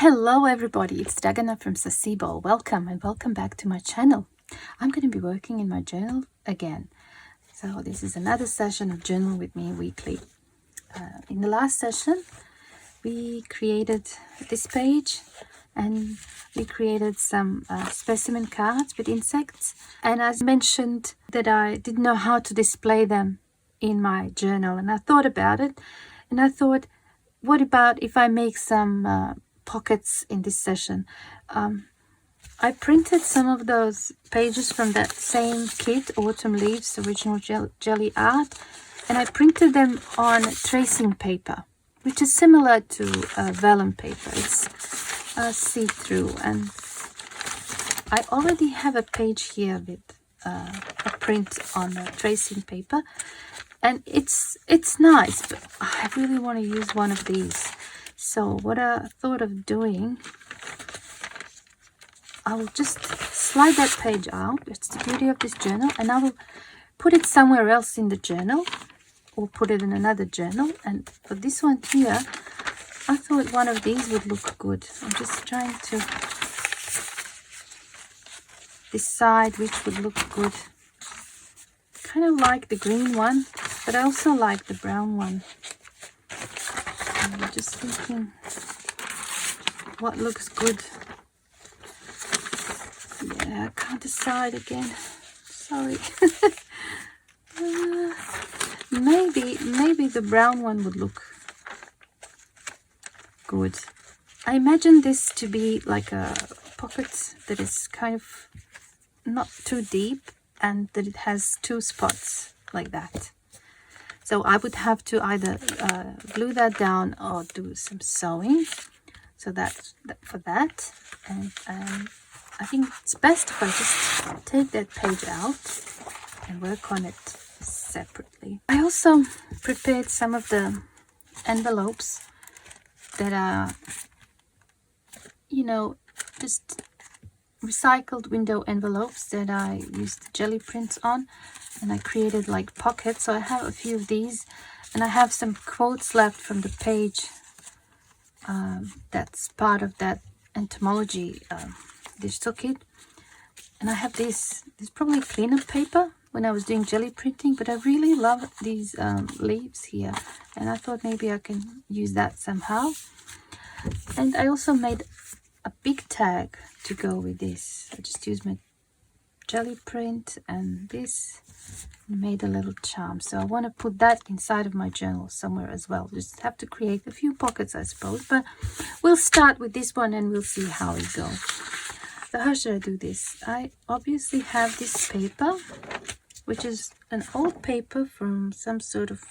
Hello everybody, it's Dagana from Saacibo. Welcome and welcome back to my channel. I'm going to be working in my journal again. So this is another session of Journal with Me weekly. In the last session, we created this page and we created some specimen cards with insects. And as mentioned that I didn't know how to display them in my journal. And I thought about it and I thought, what about if I make some pockets in this session? I printed some of those pages from that same kit, Autumn Leaves, original Gelli art, and I printed them on tracing paper, which is similar to vellum paper. It's see-through, and I already have a page here with a print on tracing paper, and it's nice, but I really want to use one of these. So what I thought of doing, I will just slide that page out. It's the beauty of this journal, and I will put it somewhere else in the journal or put it in another journal. And for this one here, I thought one of these would look good. I'm just trying to decide which would look good. Kind of like the green one, but I also like the brown one. I'm just thinking what looks good. Yeah, I can't decide again. Sorry. Maybe the brown one would look good. I imagine this to be like a pocket that is kind of not too deep and that it has two spots like that. So I would have to either glue that down or do some sewing. So that's for that. And I think it's best if I just take that page out and work on it separately. I also prepared some of the envelopes that are, you know, just recycled window envelopes that I used Gelli prints on, and I created like pockets. So I have a few of these, and I have some quotes left from the page that's part of that entomology digital kit. And I have this probably cleanup paper when I was doing Gelli printing, but I really love these leaves here, and I thought maybe I can use that somehow. And I also made a big tag to go with this. I just used my Gelli print and this, and made a little charm. So I want to put that inside of my journal somewhere as well. Just have to create a few pockets, I suppose, but we'll start with this one and we'll see how it goes. So how should I do this? I obviously have this paper, which is an old paper from some sort of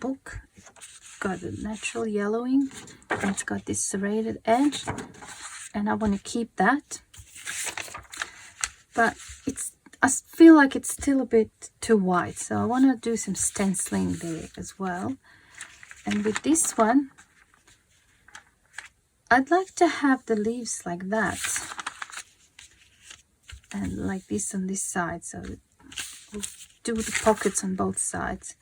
book. It's got a natural yellowing and it's got this serrated edge, and I want to keep that, but I feel like it's still a bit too white, so I want to do some stenciling there as well. And with this one, I'd like to have the leaves like that and like this on this side, so we'll do the pockets on both sides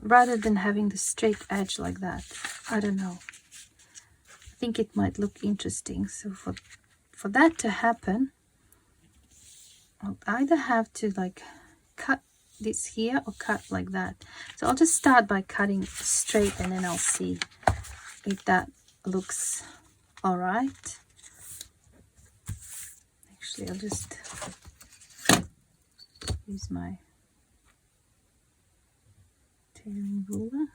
rather than having the straight edge like that. I don't know, I think it might look interesting. So for that to happen, I'll either have to like cut this here or cut like that. So I'll just start by cutting straight, and then I'll see if that looks all right. Actually, I'll just use my tailoring ruler.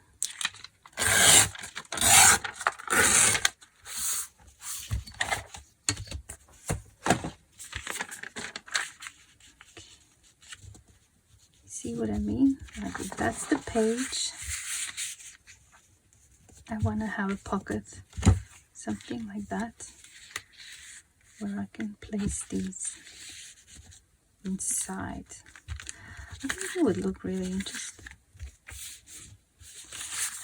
See what I mean? Like if that's the page, I want to have a pocket, something like that, where I can place these inside. I think it would look really interesting.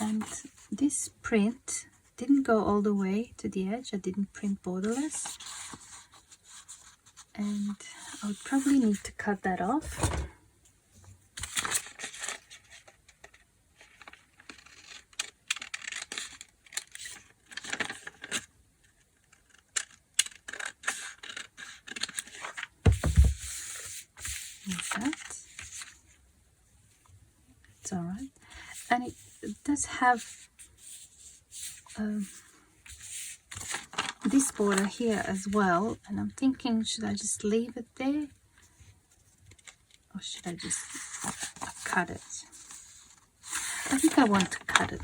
And this print didn't go all the way to the edge. I didn't print borderless, and I would probably need to cut that off. does have this border here as well, and I'm thinking, should I just leave it there or should I just cut it? I think I want to cut it.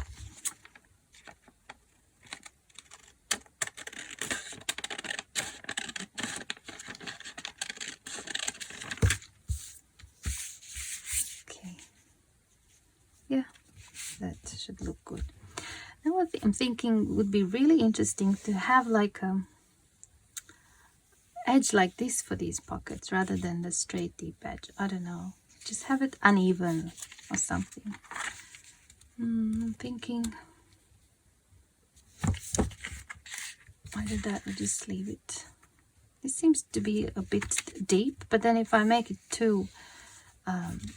Okay, yeah, that should look good. Now what I'm thinking would be really interesting to have like a edge like this for these pockets rather than the straight deep edge. I don't know, just have it uneven or something. I'm thinking either that or just leave it. This seems to be a bit deep, but then if I make it too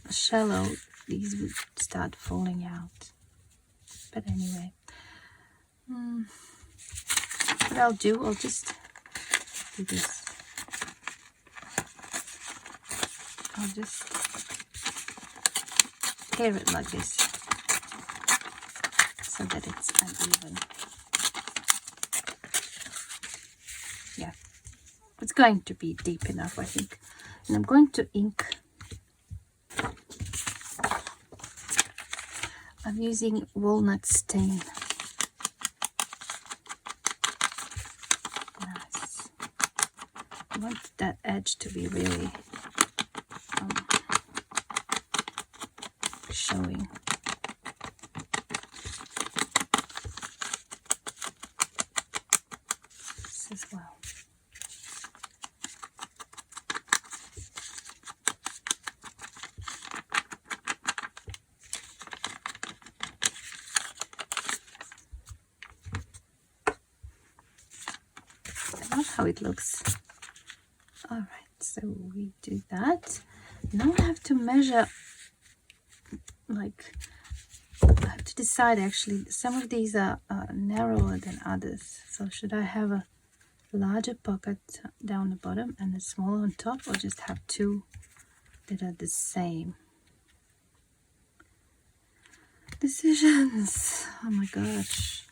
shallow, these would start falling out. But anyway, what I'll do, I'll just do this. I'll just tear it like this so that it's uneven. Yeah, it's going to be deep enough, I think. And I'm going to ink. I'm using walnut stain. Nice. I want that edge to be really showing. This as well. I love how it looks. All right, so we do that. Now I have to measure, like, I have to decide actually, some of these are narrower than others. So should I have a larger pocket down the bottom and a smaller on top, or just have two that are the same? Decisions. Oh my gosh.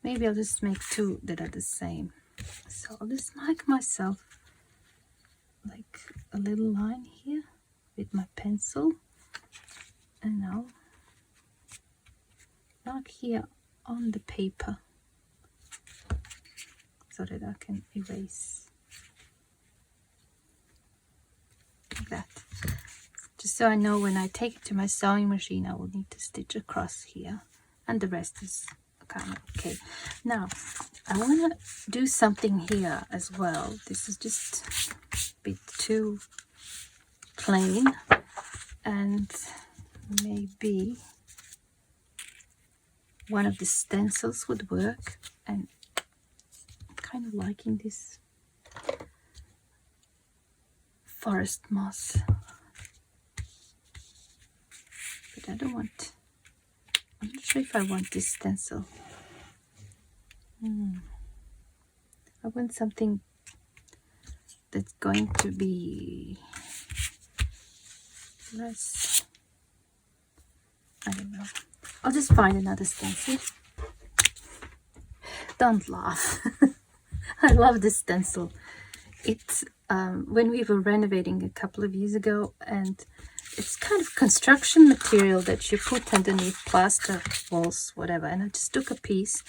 Maybe I'll just make two that are the same. So I'll just mark myself like a little line here with my pencil, and now mark here on the paper so that I can erase like that, just so I know when I take it to my sewing machine I will need to stitch across here, and the rest is kind of okay. Now I want to do something here as well. This is just a bit too plain, and maybe one of the stencils would work. And I'm kind of liking this forest moss, but I don't want, I'm not sure if I want this stencil. I want something that's going to be less, I don't know. I'll just find another stencil. Don't laugh. I love this stencil. It's when we were renovating a couple of years ago, and it's kind of construction material that you put underneath plaster walls, whatever. And I just took a piece.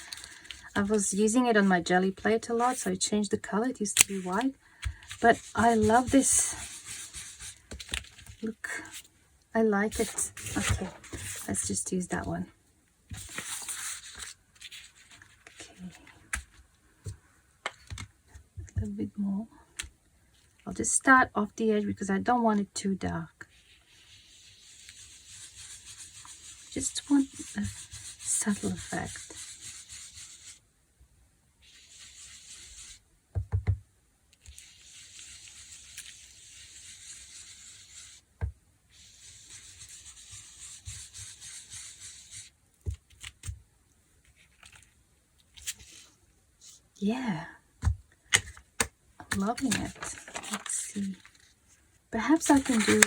I was using it on my jelly plate a lot, so I changed the color. It used to be white, but I love this. Look, I like it. Okay, let's just use that one. Okay, a little bit more. I'll just start off the edge because I don't want it too dark. Just want a subtle effect. Yeah, I'm loving it. Let's see. Perhaps I can do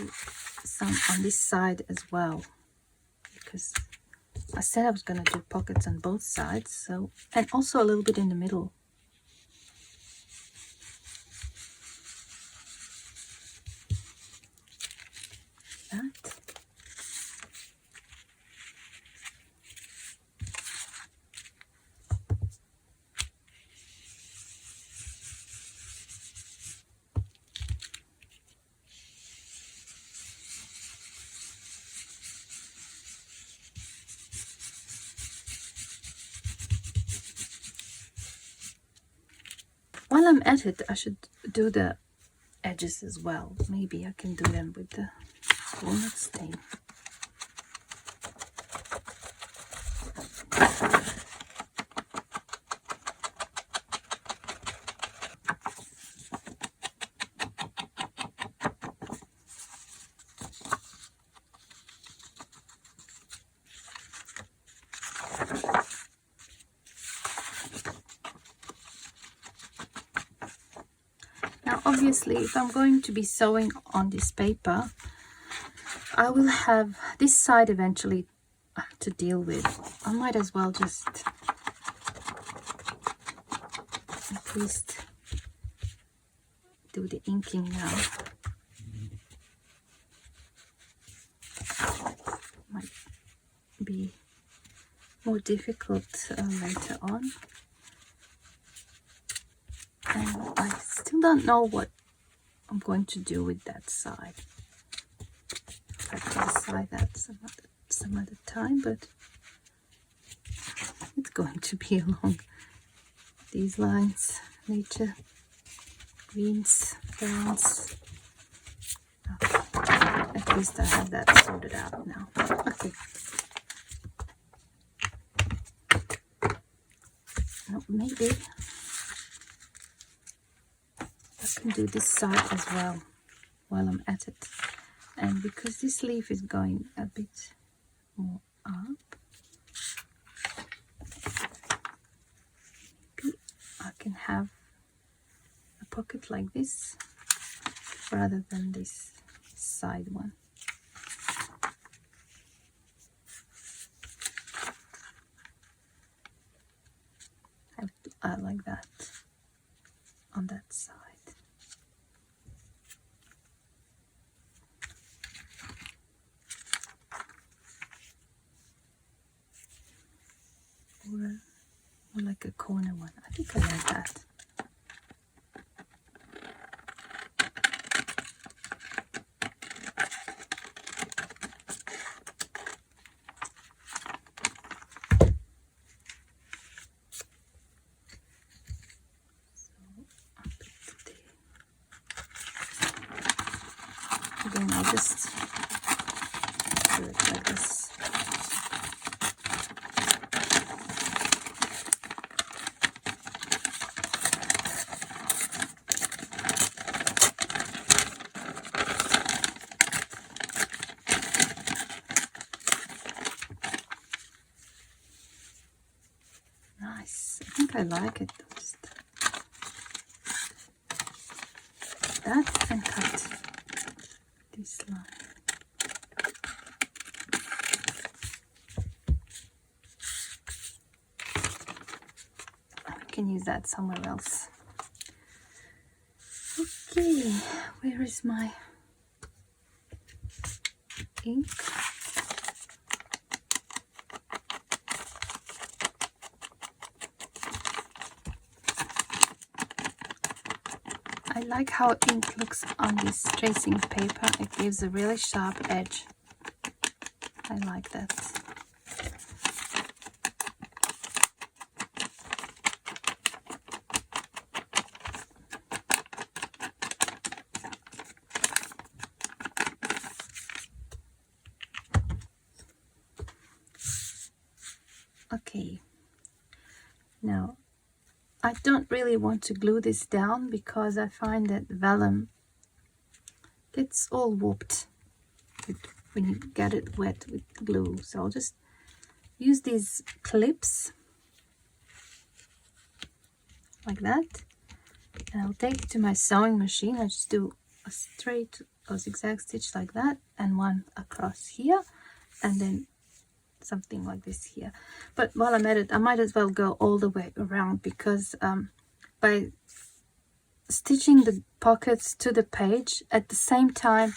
some on this side as well, because I said I was going to do pockets on both sides, so, and also a little bit in the middle. That. While I'm at it, I should do the edges as well. Maybe I can do them with the walnut stain. Now obviously if I'm going to be sewing on this paper, I will have this side eventually to deal with. I might as well just at least do the inking now. Might be more difficult later on. And I still don't know what I'm going to do with that side. I can decide that some other time, but it's going to be along these lines. Nature, greens, browns. Okay. At least I have that sorted out now. Okay. Now maybe I can do this side as well while I'm at it. And because this leaf is going a bit more up, maybe I can have a pocket like this rather than this side one. I like that on that side. Or like a corner one. I think I like that. Again, I'll just do it like this. Nice. I think I like it. Just that and cut this line. I can use that somewhere else. Okay, where is my ink? I like how ink looks on this tracing paper. It gives a really sharp edge. I like that. Okay, now I don't really want to glue this down because I find that vellum gets all warped when you get it wet with glue. So I'll just use these clips like that, and I'll take it to my sewing machine. I just do a straight or zigzag stitch like that and one across here, and then something like this here. But while I'm at it, I might as well go all the way around, because by stitching the pockets to the page at the same time,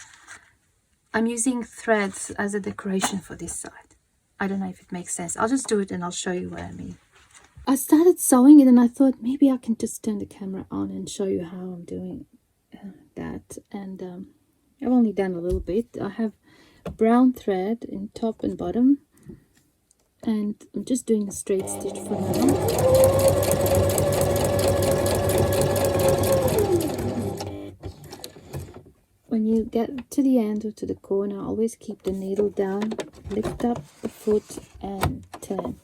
I'm using threads as a decoration for this side. I don't know if it makes sense. I'll just do it and I'll show you what I mean. I started sewing it and I thought maybe I can just turn the camera on and show you how I'm doing that. And I've only done a little bit. I have brown thread in top and bottom, and I'm just doing a straight stitch for now. When you get to the end or to the corner, always keep the needle down, lift up the foot and turn.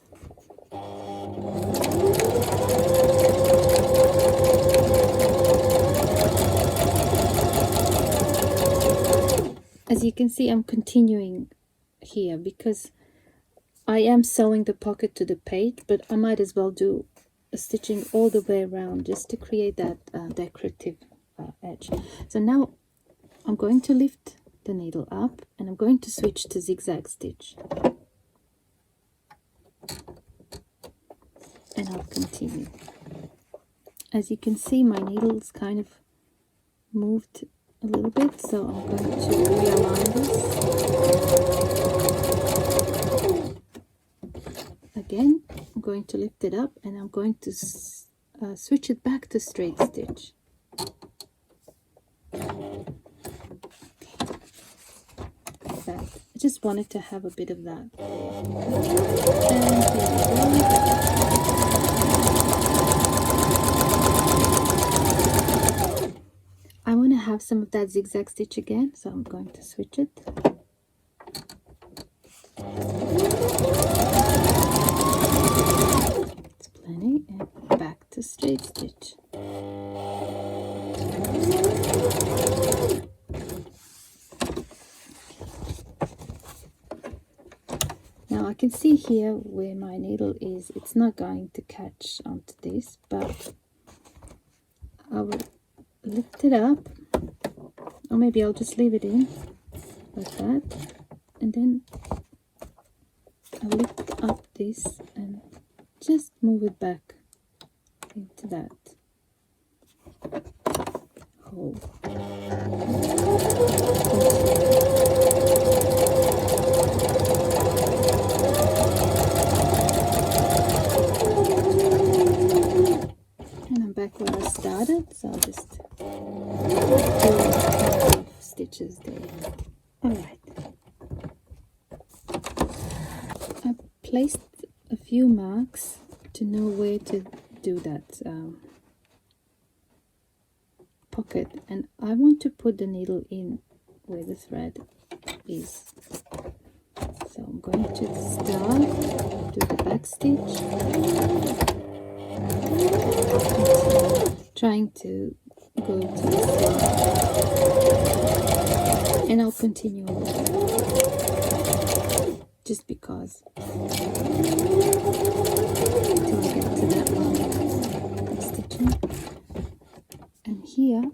As you can see, I'm continuing here because I am sewing the pocket to the page, but I might as well do a stitching all the way around just to create that decorative edge. So now I'm going to lift the needle up and I'm going to switch to zigzag stitch. And I'll continue. As you can see, my needle's kind of moved a little bit, so I'm going to realign this. Again, I'm going to lift it up and I'm going to switch it back to straight stitch. That. I just wanted to have a bit of that. And here we go. I want to have some of that zigzag stitch again, so I'm going to switch it. It's plenty, and back to straight stitch. Now I can see here where my needle is, it's not going to catch onto this, but I will lift it up, or maybe I'll just leave it in like that, and then I'll lift up this and just move it back into that hole. And I'm back where I started, so I'll just do stitches there. Alright. I placed a few marks to know where to do that pocket, and I want to put the needle in where the thread is. So I'm going to start, do the back stitch, trying to go to the side, and I'll continue on that, just because until I get to that line of stitching. And here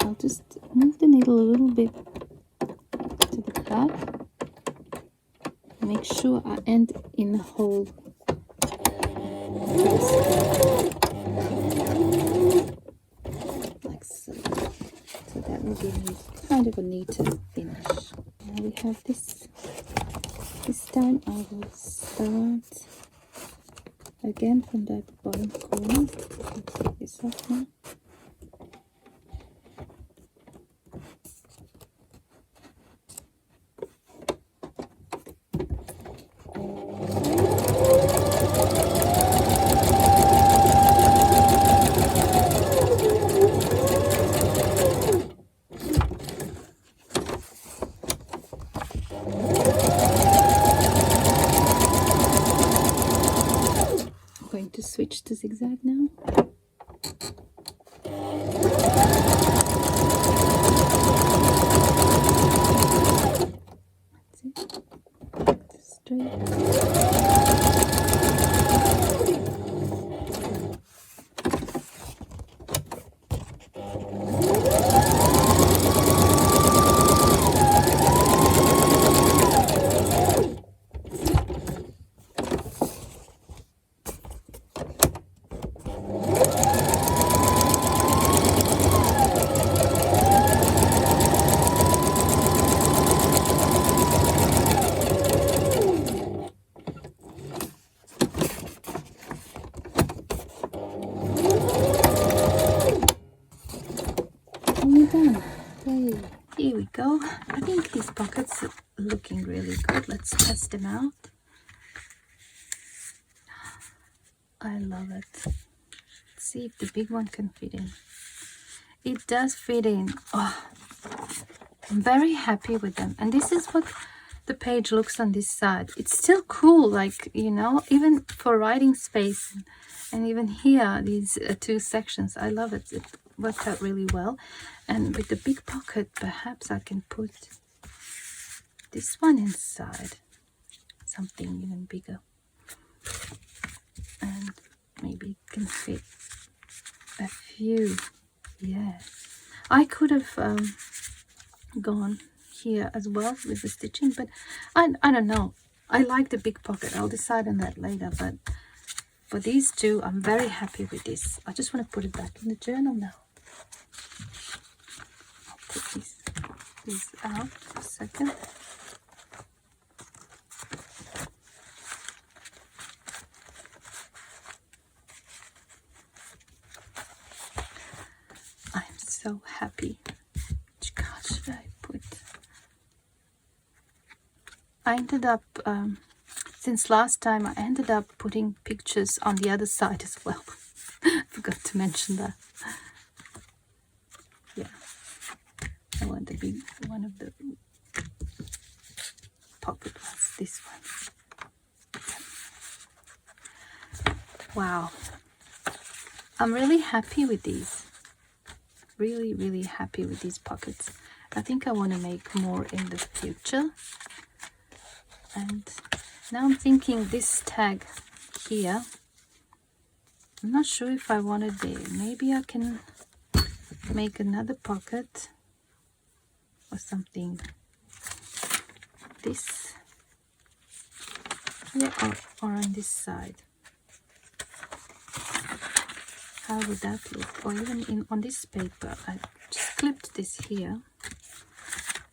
I'll just move the needle a little bit to the back, make sure I end in the hole like so. So that will give me kind of a neater finish. Now we have this. This time I will start again from that bottom corner. Let's take this off now. Switch to zigzag now. nearly done. Okay, here we go. I think these pockets are looking really good. Let's test them out. I love it. Let's see if the big one can fit in. It does fit in. Oh, I'm very happy with them. And this is what the page looks on this side. It's still cool, like, you know, even for writing space. And even here, these two sections, I love it. It worked out really well. And with the big pocket, perhaps I can put this one inside. Something even bigger. And maybe it can fit a few. Yeah. I could have gone here as well with the stitching, but I don't know. I like the big pocket. I'll decide on that later, but for these two, I'm very happy with this. I just want to put it back in the journal now. I'll put these out for a second. I'm so happy. Which card should I put? I ended up, since last time, I ended up putting pictures on the other side as well. Forgot to mention that. Yeah, I want to be one of the pocket ones, this one. Wow, I'm really happy with these. Really happy with these pockets. I think I want to make more in the future. And now I'm thinking this tag here, I'm not sure if I want it there. Maybe I can make another pocket or something. This, yeah, or on this side. How would that look? Or even on this paper. I just clipped this here,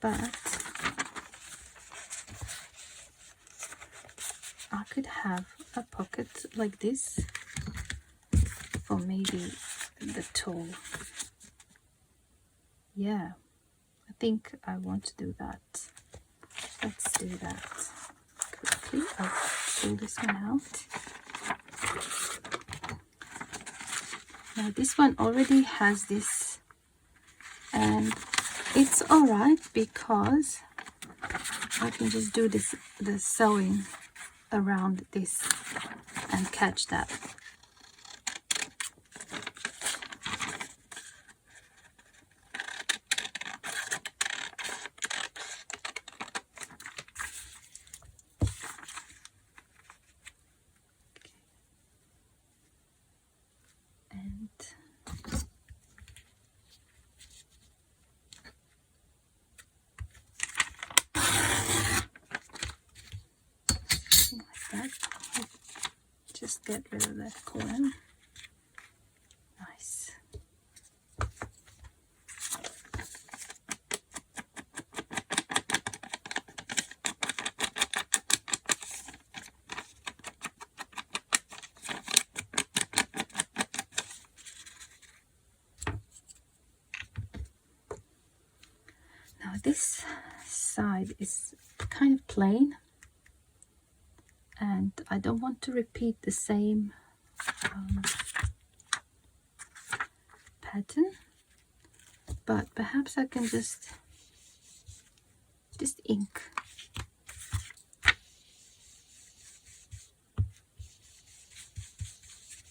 but I could have a pocket like this for maybe the toe. Yeah, I think I want to do that. Let's do that quickly. I'll pull this one out. Now this one already has this, and it's alright because I can just do this, the sewing around this and catch that. Just get rid of that corner. Nice. Now this side is kind of plain, and I don't want to repeat the same pattern, but perhaps I can just ink.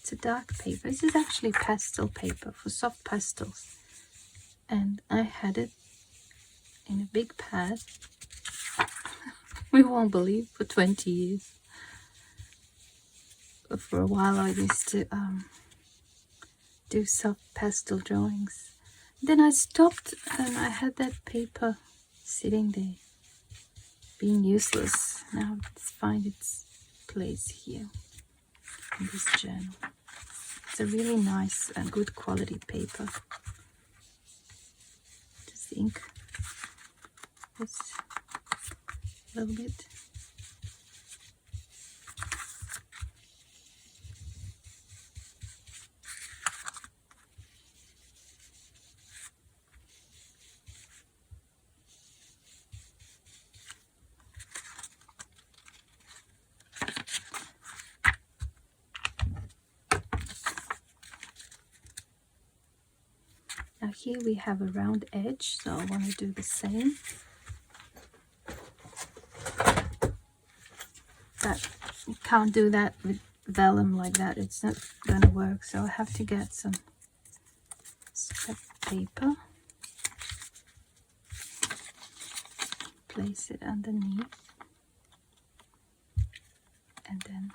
It's a dark paper. This is actually pastel paper for soft pastels, and I had it in a big pad. We won't believe, for 20 years. But for a while I used to do soft pastel drawings. Then I stopped, and I had that paper sitting there being useless. Now let's find its place here in this journal. It's a really nice and good quality paper. Just ink this a little bit. Now here we have a round edge, so I want to do the same. But you can't do that with vellum like that, it's not gonna work, so I have to get some scrap paper, place it underneath, and then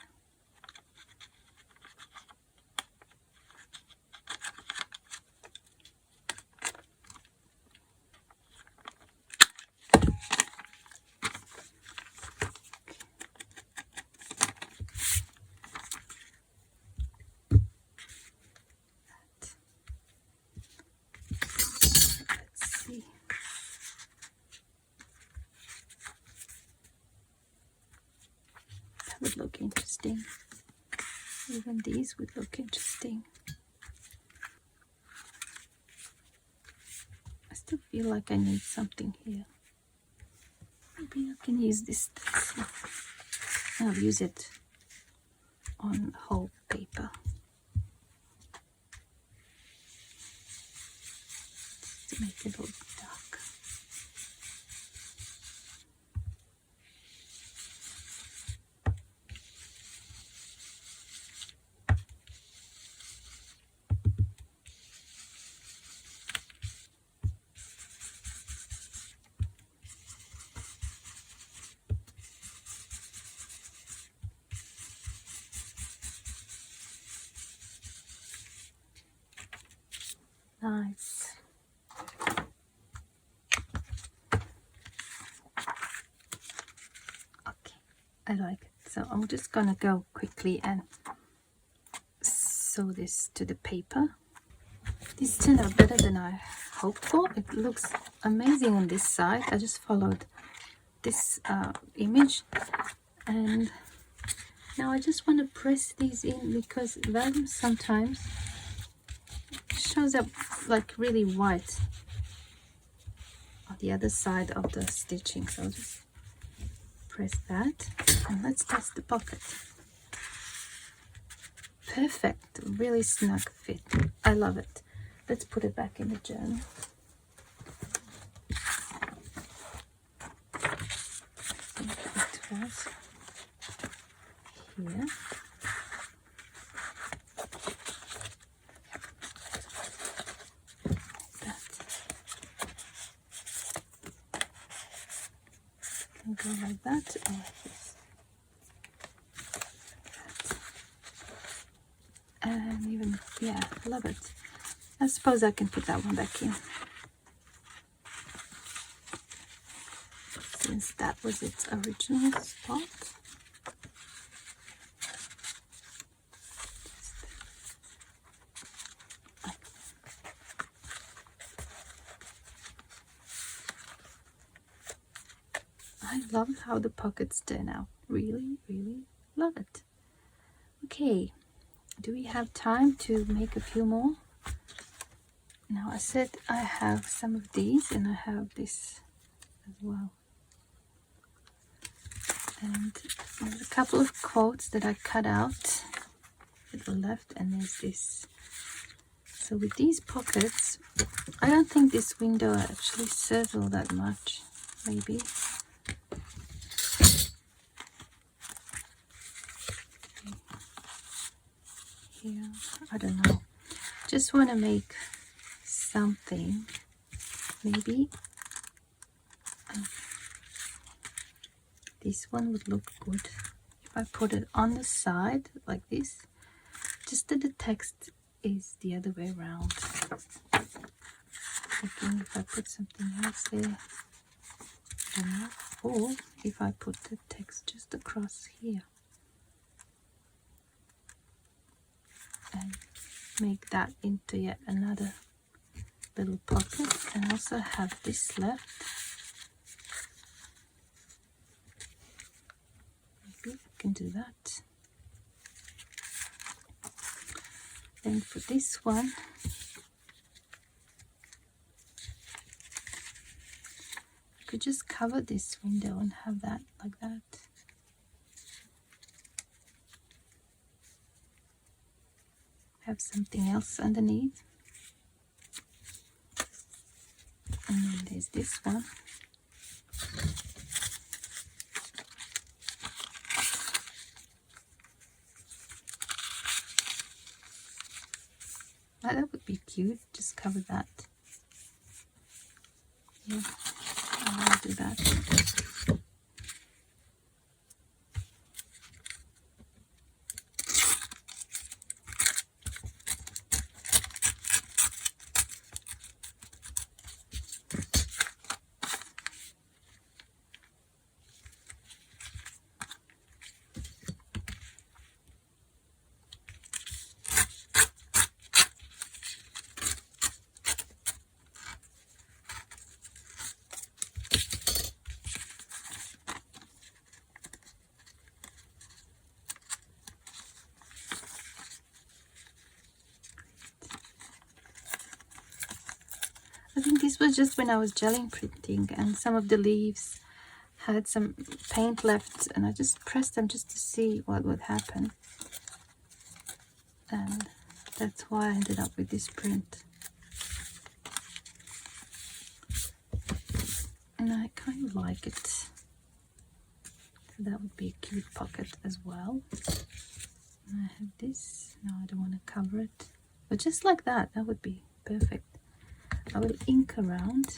let's see. That would look interesting. Even these would look interesting. I still feel like I need something here. Maybe I can use this. I'll use it on whole paper to make it look dark. Nice. Okay, I like it. So I'm just gonna go quickly and sew this to the paper. This turned out better than I hoped for. It looks amazing on this side. I just followed this image, and now I just want to press these in because vellum sometimes shows up like really white on the other side of the stitching, so I'll just press that and let's test the pocket. Perfect, really snug fit. I love it. Let's put it back in the journal. I think it was here. Go like that or like this. And even, yeah, love it. I suppose I can put that one back in, since that was its original spot. I love how the pockets turn out. Really, really love it. Okay, do we have time to make a few more? Now I said I have some of these and I have this as well. And there's a couple of quotes that I cut out at the left, and there's this. So with these pockets, I don't think this window actually serves all that much, maybe. Here, I don't know. Just want to make something, maybe. This one would look good if I put it on the side like this, just that the text is the other way around. Thinking if I put something else there, or if I put the text just across here and make that into yet another little pocket, and also have this left. Maybe I can do that. Then for this one, I could just cover this window and have that like that. Have something else underneath. And then there's this one. Oh, that would be cute. Just cover that. Yeah, I'll do that. I think this was just when I was gelling printing, and some of the leaves had some paint left, and I just pressed them just to see what would happen. And that's why I ended up with this print. And I kind of like it. So that would be a cute pocket as well. And I have this. No, I don't want to cover it. But just like that, that would be perfect. I will ink around.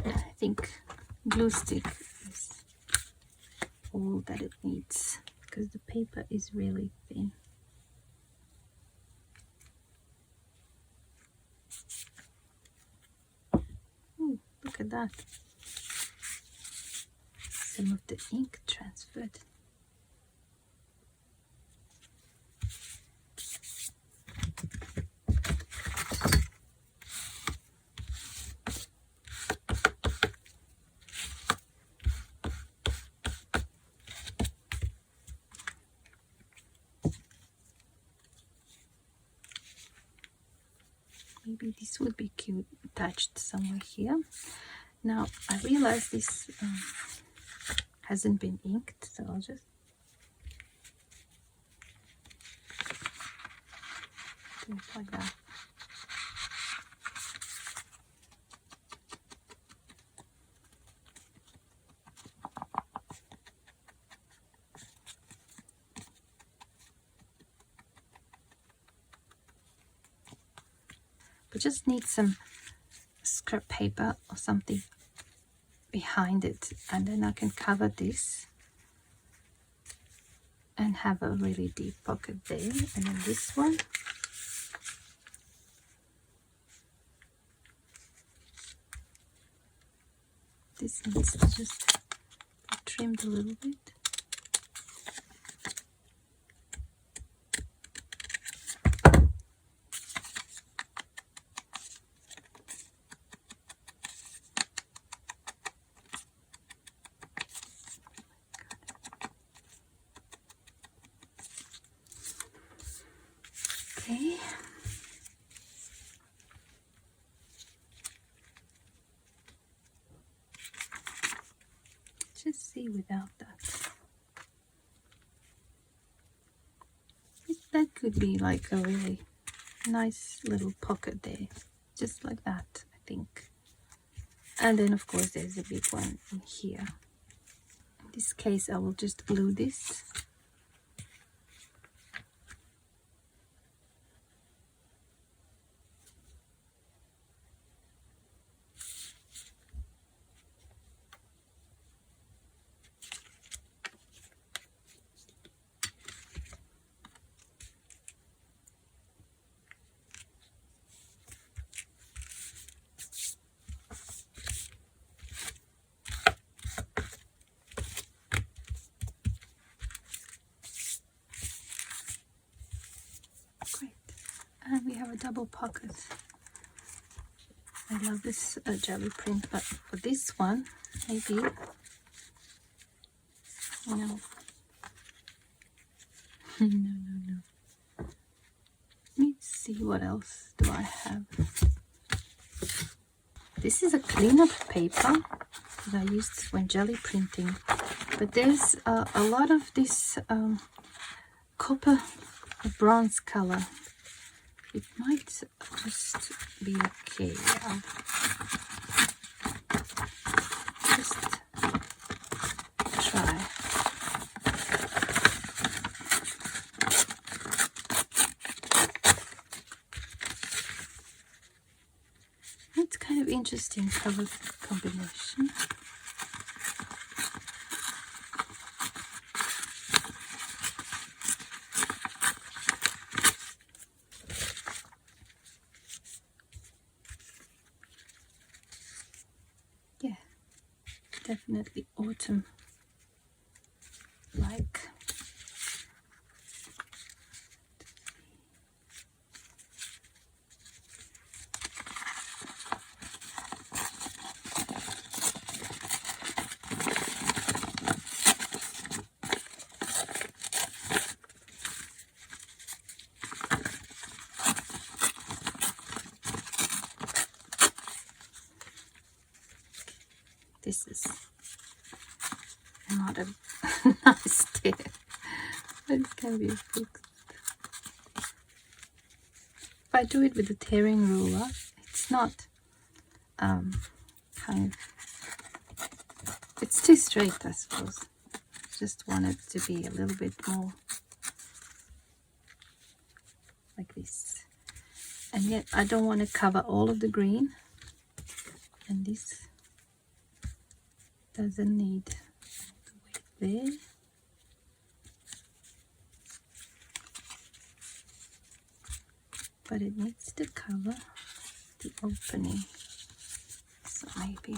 I think glue stick is all that it needs, because the paper is really thin. Ooh, look at that. Some of the ink transferred. Maybe this would be cute attached somewhere here. Now I realize this hasn't been inked, so I'll just do it like that. But just need some scrap paper or something behind it, and then I can cover this and have a really deep pocket there. And then this one, this needs to just be trimmed a little bit. Okay. Just see without that. That could be like a really nice little pocket there. Just like that, I think. And then of course there's a big one in here. In this case I will just glue this. And we have a double pocket. I love this jelly print, but for this one, maybe, you know, no. see what else do I have. This is a cleanup paper that I used when jelly printing, but there's a lot of this copper bronze color. It might just be okay. I'll just try. It's kind of interesting color combination. Yeah, definitely autumn like. This is not a nice tear, but it can be fixed. If I do it with a tearing ruler, it's not kind of, it's too straight, I suppose. Just want it to be a little bit more like this. And yet I don't want to cover all of the green, and this doesn't need the weight there. But it needs to cover the opening. So maybe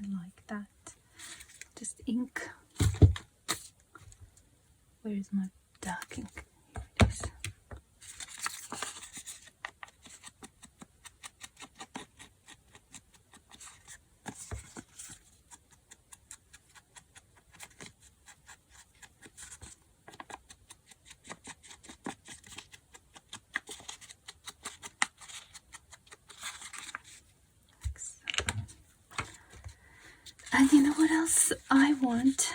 I like that. Just ink. Where is my dark ink? Here it is. And you know what else I want?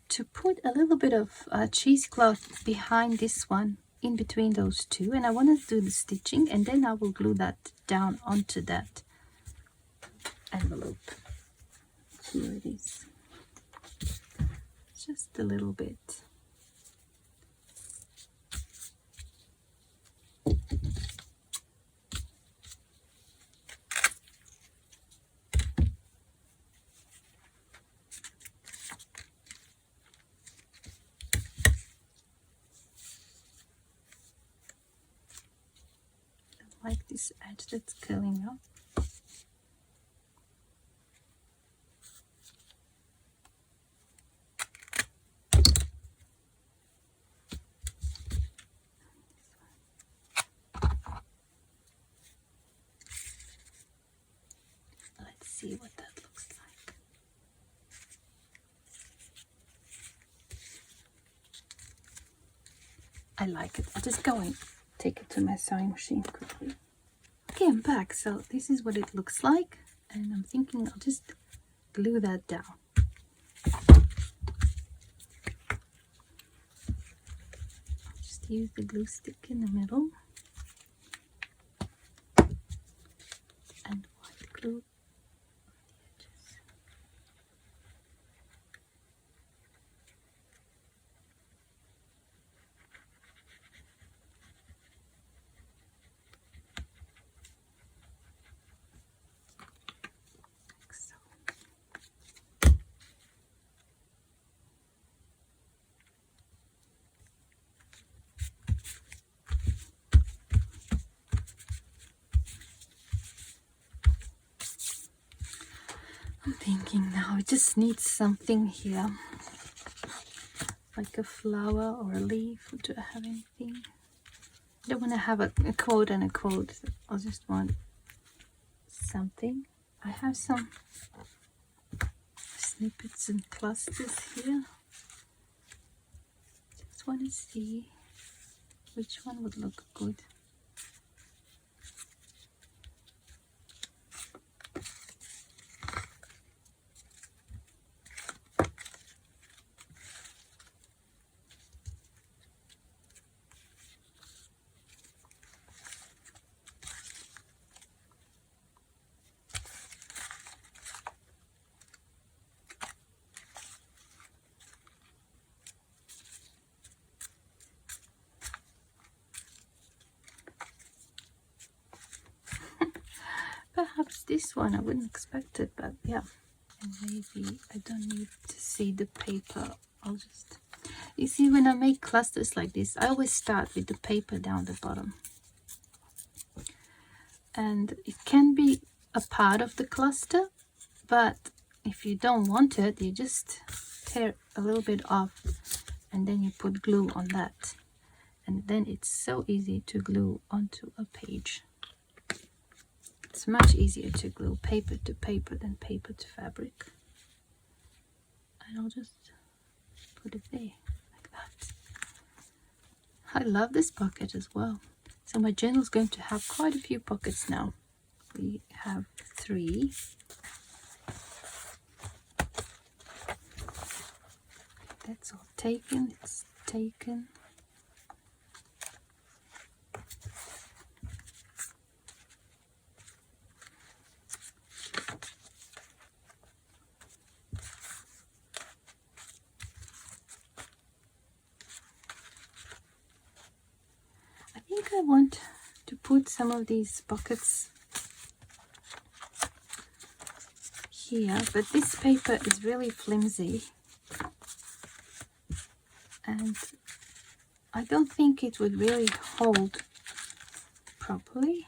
To put a little bit of cheesecloth behind this one, in between those two, and I want to do the stitching, and then I will glue that down onto that envelope. Here it is. Just a little bit. Like this edge that's curling up. Let's see what that looks like. I like it. I'll just go and take it to my sewing machine quickly. Okay, I'm back. So this is what it looks like, and I'm thinking I'll just glue that down. I'll just use the glue stick in the middle and white glue on the edges. Like so. I'm thinking now it just needs something here like a flower or a leaf. Do I have anything? I don't want to have a quote and a quote. I just want something. I have some snippets and clusters here. Just want to see which one would look good. Perhaps this one, I wouldn't expect it, but yeah. And maybe I don't need to see the paper. I'll just, you see, when I make clusters like this, I always start with the paper down the bottom. And it can be a part of the cluster, but if you don't want it, you just tear a little bit off and then you put glue on that. And then it's so easy to glue onto a page. It's much easier to glue paper to paper than paper to fabric. And I'll just put it there like that. I love this pocket as well. So my journal is going to have quite a few pockets now. We have 3. That's all taken. It's taken. I think I want to put some of these pockets here, but this paper is really flimsy and I don't think it would really hold properly.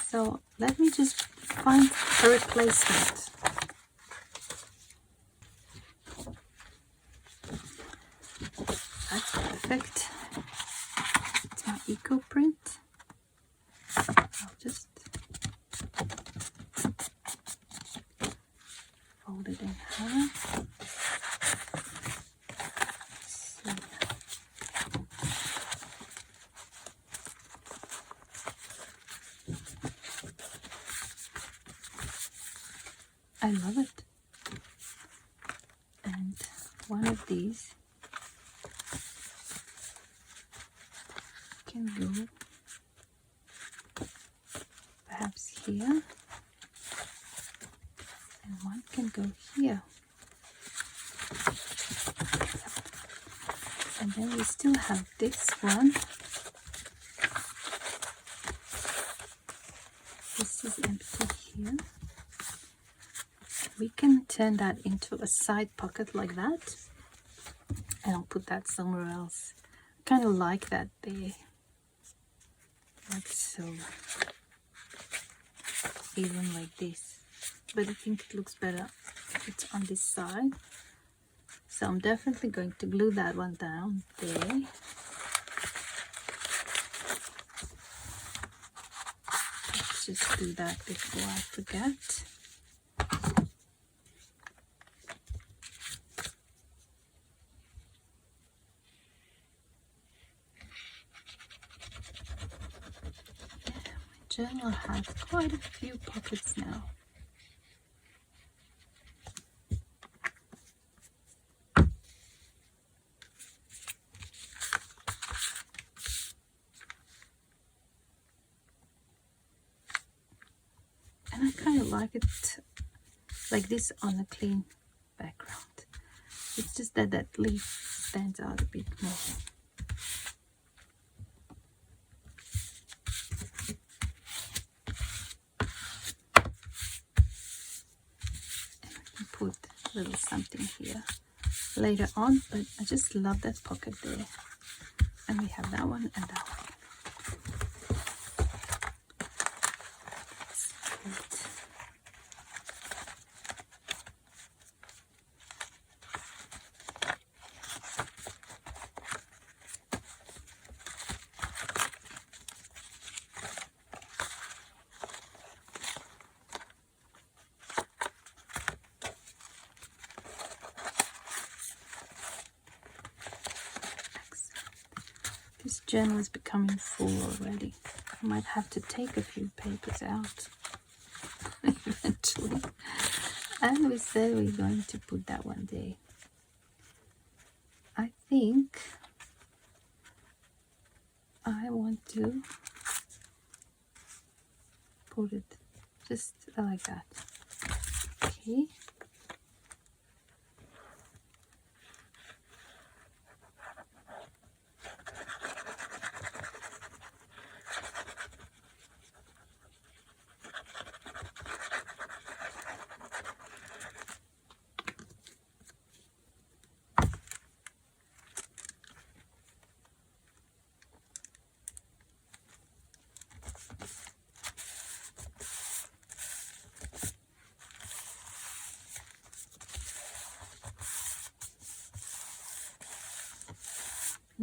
So let me just find a replacement. That's perfect. It's my eco print. I'll just fold it in half. I love it. And one of these can go perhaps here, and one can go here. And then we still have this one. This is empty here. We can turn that into a side pocket like that, and I'll put that somewhere else. I kind of like that there, like so, even like this, but I think it looks better if it's on this side. So I'm definitely going to glue that one down there. Let's just do that before I forget. Journal has quite a few pockets now. And I kind of like it like this on a clean background. It's just that that leaf stands out a bit more. Put a little something here later on, but I just love that pocket there. And we have that one and that one. journal is becoming full already. I might have to take a few papers out eventually. And we said we're going to put that one there. I think I want to put it just like that. Okay.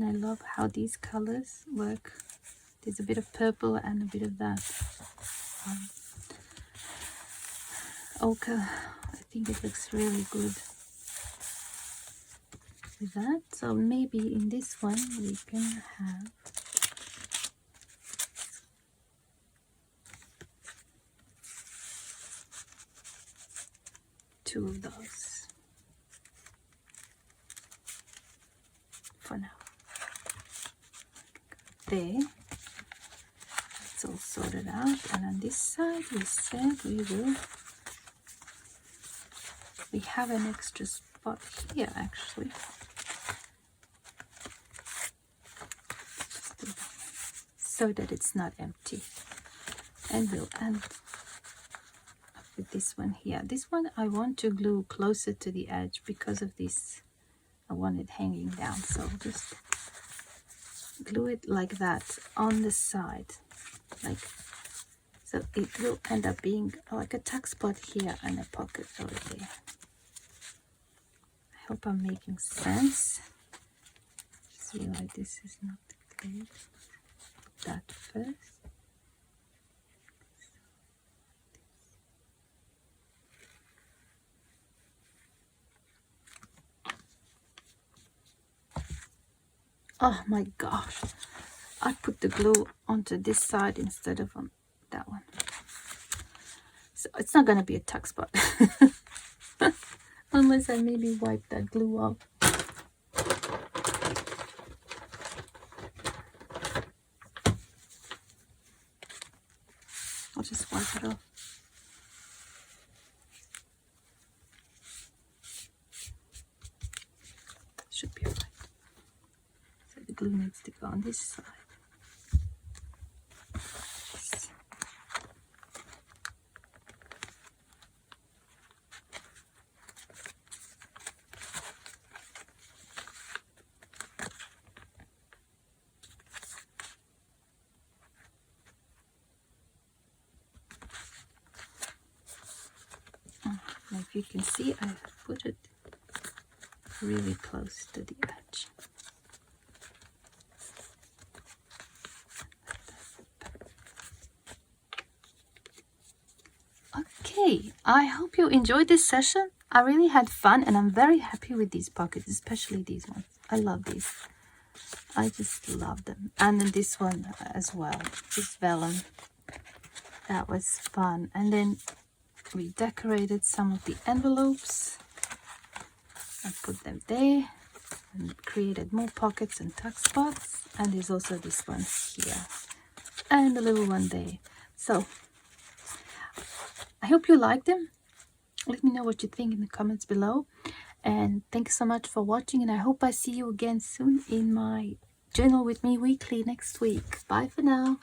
And I love how these colors work. There's a bit of purple and a bit of that ochre. I think it looks really good with that. So maybe in this one we can have two of those for now. There, it's all sorted out. And on this side we said we have an extra spot here actually, so that it's not empty. And we'll end up with this one here. This one I want to glue closer to the edge because of this. I want it hanging down, so just glue it like that on the side, like so. It will end up being like a tuck spot here and a pocket over there. I hope I'm making sense. Just realize this is not clear. Put that first. Oh my gosh, I put the glue onto this side instead of on that one. So it's not going to be a tuck spot. Unless I maybe wipe that glue off. I'll just wipe it off. Should be alright. So the glue needs to go on this side. Like you can see, I put it really close to the edge. Okay, I hope you enjoyed this session. I really had fun and I'm very happy with these pockets, especially these ones. I love these. I just love them. And then this one as well, this vellum. That was fun. And then we decorated some of the envelopes. I put them there and created more pockets and tuck spots. And there's also this one here and a little one there. So I hope you liked them. Let me know what you think in the comments below. And thanks so much for watching. And I hope I see you again soon in my Journal with Me Weekly next week. Bye for now.